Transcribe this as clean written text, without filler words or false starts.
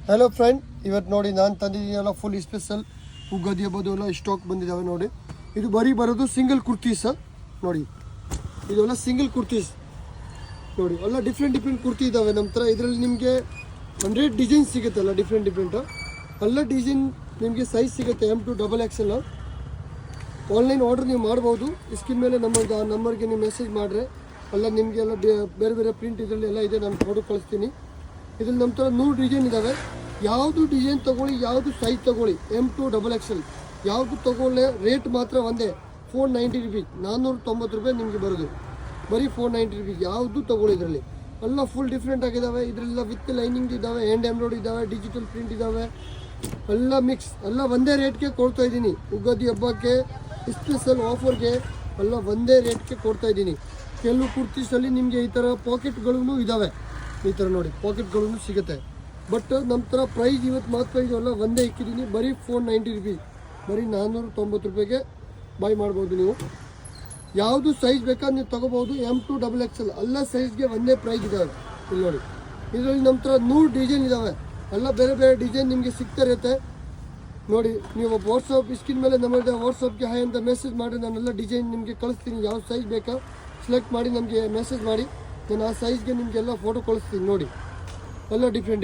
Hello friend, ಇವತ್ತು ನೋಡಿ ನಾನು ತಂದಿದ್ದೀನಲ್ಲ ಫುಲ್ ಸ್ಪೆಷಲ್ ಉಗಾದಿ ಹಬ್ಬದು ಎಲ್ಲ ಸ್ಟಾಕ್ ಬಂದಿದ್ದಾವೆ ನೋಡಿ. ಇದು ಬರೀ ಬರೋದು ಸಿಂಗಲ್ ಕುರ್ತೀಸ್ ನೋಡಿ. ಇದೆಲ್ಲ ಸಿಂಗಲ್ ಕುರ್ತೀಸ್ ನೋಡಿ, ಎಲ್ಲ ಡಿಫ್ರೆಂಟ್ ಕುರ್ತಿ ಇದ್ದಾವೆ ನಮ್ಮ ಹತ್ರ. ಇದರಲ್ಲಿ ನಿಮಗೆ 100 ಡಿಸೈನ್ ಸಿಗುತ್ತಲ್ಲ, ಡಿಫ್ರೆಂಟ್ ಎಲ್ಲ ಡಿಸೈನ್ ನಿಮಗೆ ಸೈಜ್ ಸಿಗುತ್ತೆ. M2 XXL. ಆನ್ಲೈನ್ ಆರ್ಡರ್ ನೀವು ಮಾಡ್ಬೋದು. ಸ್ಕ್ರೀನ್ ಮೇಲೆ ನಂಬರ್ಗೆ ನೀವು ಮೆಸೇಜ್ ಮಾಡಿದ್ರೆ ಎಲ್ಲ ನಿಮಗೆಲ್ಲ ಬೇರೆ ಬೇರೆ ಪ್ರಿಂಟ್ ಇದರಲ್ಲಿ ಎಲ್ಲ ಇದೆ, ನಾನು ಫೋಟೋ ಕಳಿಸ್ತೀನಿ. ಇದ್ರಲ್ಲಿ ನಮ್ಮ ಥರ 100 ಡಿಸೈನ್ ಇದ್ದಾವೆ. ಯಾವುದು ಡಿಸೈನ್ ತೊಗೊಳ್ಳಿ, ಯಾವುದು ಸೈಜ್ ತೊಗೊಳ್ಳಿ, M2 XXL ಯಾವುದು ತೊಗೊಳ್ಳೆ, ರೇಟ್ ಮಾತ್ರ ಒಂದೇ, 490 ರುಪೀಸ್, 490 ರೂಪಾಯಿ ನಿಮಗೆ ಬರೋದು. ಬರೀ 490 ರುಪೀಸ್. ಯಾವುದು ತೊಗೊಳ್ಳಿ ಇದರಲ್ಲಿ ಎಲ್ಲ ಫುಲ್ ಡಿಫ್ರೆಂಟ್ ಆಗಿದ್ದಾವೆ. ಇದರೆಲ್ಲ ವಿತ್ ಲೈನಿಂಗ್ ಇದ್ದಾವೆ, ಹ್ಯಾಂಡ್ ಎಂಬ್ರಾಯ್ಡ್ ಇದ್ದಾವೆ, ಡಿಜಿಟಲ್ ಪ್ರಿಂಟ್ ಇದ್ದಾವೆ, ಎಲ್ಲ ಮಿಕ್ಸ್, ಎಲ್ಲ ಒಂದೇ ರೇಟ್ಗೆ ಕೊಡ್ತಾ ಇದ್ದೀನಿ. ಉಗಾದಿ ಹಬ್ಬಕ್ಕೆ ಸ್ಪೆಷಲ್ ಆಫರ್ಗೆ ಎಲ್ಲ ಒಂದೇ ರೇಟ್ಗೆ ಕೊಡ್ತಾ ಇದ್ದೀನಿ. ಕೆಲವು ಕುರ್ತೀಸಲ್ಲಿ ನಿಮಗೆ ಈ ಥರ ಪಾಕೆಟ್ಗಳೂ ಇದ್ದಾವೆ. ಈ ಥರ ನೋಡಿ ಪಾಕೆಟ್ಗಳೂ ಸಿಗುತ್ತೆ. ಬಟ್ ನಮ್ಮ ಥರ ಪ್ರೈಸ್ ಇವತ್ತು ಮಾತ್ರ ಇದೆಲ್ಲ ಒಂದೇ ಇಕ್ಕಿದ್ದೀನಿ. ಬರೀ 490 ರುಪೀಸ್, ಬರೀ 490 ರೂಪಾಯಿಗೆ ಬೈ ಮಾಡ್ಬೋದು. ನೀವು ಯಾವುದು ಸೈಜ್ ಬೇಕಾದ್ರೆ ನೀವು ತೊಗೋಬೋದು. M2 XXL ಎಲ್ಲ ಸೈಜ್ಗೆ ಒಂದೇ ಪ್ರೈಸ್ ಇದ್ದಾವೆ. ಇಲ್ಲಿ ನೋಡಿ, ಇದರಲ್ಲಿ ನಮ್ಮ ಥರ 100 ಡಿಸೈನ್ ಇದ್ದಾವೆ. ಎಲ್ಲ ಬೇರೆ ಬೇರೆ ಡಿಸೈನ್ ನಿಮಗೆ ಸಿಗ್ತಾ ಇರುತ್ತೆ ನೋಡಿ. ನೀವು ವಾಟ್ಸಪ್ ಸ್ಕ್ರೀನ್ ಮೇಲೆ ನಮ್ಮದೇ ವಾಟ್ಸಪ್ಗೆ ಹಾಯ್ ಅಂತ ಮೆಸೇಜ್ ಮಾಡಿ, ನಾನೆಲ್ಲ ಡಿಸೈನ್ ನಿಮಗೆ ಕಳಿಸ್ತೀನಿ. ಯಾವ ಸೈಜ್ ಬೇಕಾ ಸೆಲೆಕ್ಟ್ ಮಾಡಿ ನಮಗೆ ಮೆಸೇಜ್ ಮಾಡಿ, ನಾನು ಆ ಸೈಜ್ಗೆ ನಿಮಗೆಲ್ಲ ಫೋಟೋ ಕಳಿಸ್ತೀನಿ ನೋಡಿ. ಎಲ್ಲ ಡಿಫ್ರೆಂಟ್